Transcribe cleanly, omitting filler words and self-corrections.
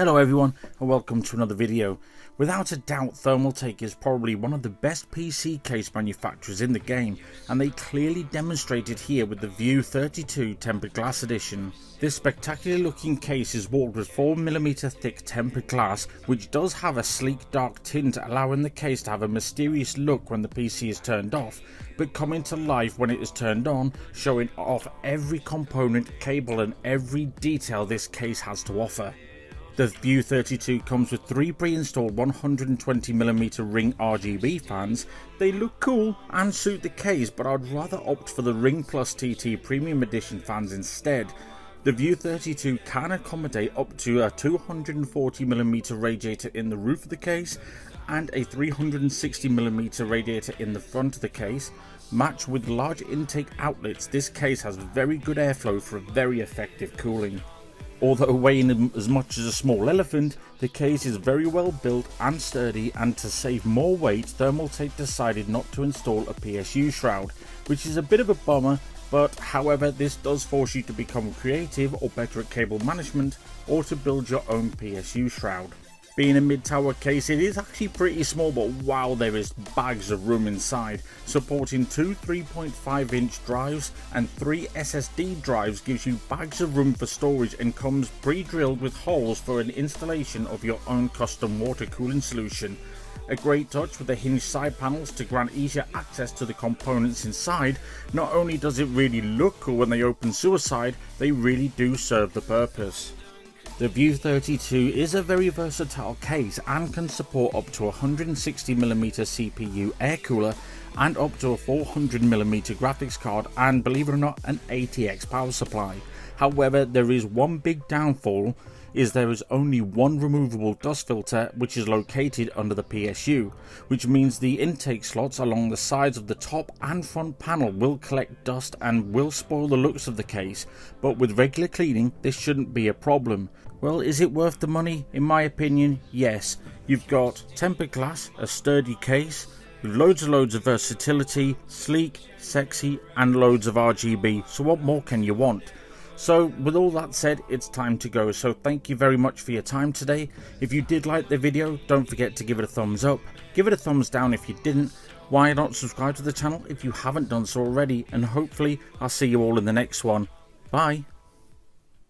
Hello everyone and welcome to another video. Without a doubt, ThermalTake is probably one of the best PC case manufacturers in the game, and they clearly demonstrated here with the View 32 Tempered Glass Edition. This spectacular looking case is warped with 4mm thick tempered glass, which does have a sleek dark tint, allowing the case to have a mysterious look when the PC is turned off, but coming to life when it is turned on, showing off every component, cable and every detail this case has to offer. The View 32 comes with 3 pre-installed 120mm ring RGB fans. They look cool and suit the case, but I'd rather opt for the Ring Plus TT Premium Edition fans instead. The View 32 can accommodate up to a 240mm radiator in the roof of the case and a 360mm radiator in the front of the case. Matched with large intake outlets, this case has very good airflow for very effective cooling. Although weighing as much as a small elephant, the case is very well built and sturdy, and to save more weight, ThermalTake decided not to install a PSU shroud, which is a bit of a bummer, but however this does force you to become creative or better at cable management, or to build your own PSU shroud. Being a mid-tower case, it is actually pretty small, but wow, there is bags of room inside. Supporting 2 3.5-inch drives and 3 SSD drives gives you bags of room for storage and comes pre-drilled with holes for an installation of your own custom water cooling solution. A great touch with the hinged side panels to grant easier access to the components inside. Not only does it really look cool when they open suicide, they really do serve the purpose. The View 32 is a very versatile case and can support up to 160mm CPU air cooler and up to a 400mm graphics card, and believe it or not, an ATX power supply. However, there is one big downfall, is there is only one removable dust filter which is located under the PSU, which means the intake slots along the sides of the top and front panel will collect dust and will spoil the looks of the case, but with regular cleaning this shouldn't be a problem. Well, is it worth the money? In my opinion, yes. You've got tempered glass, a sturdy case, with loads of versatility, sleek, sexy and loads of RGB, so what more can you want? So with all that said, it's time to go, so thank you very much for your time today. If you did like the video, don't forget to give it a thumbs up, give it a thumbs down if you didn't, why not subscribe to the channel if you haven't done so already, and hopefully I'll see you all in the next one. Bye.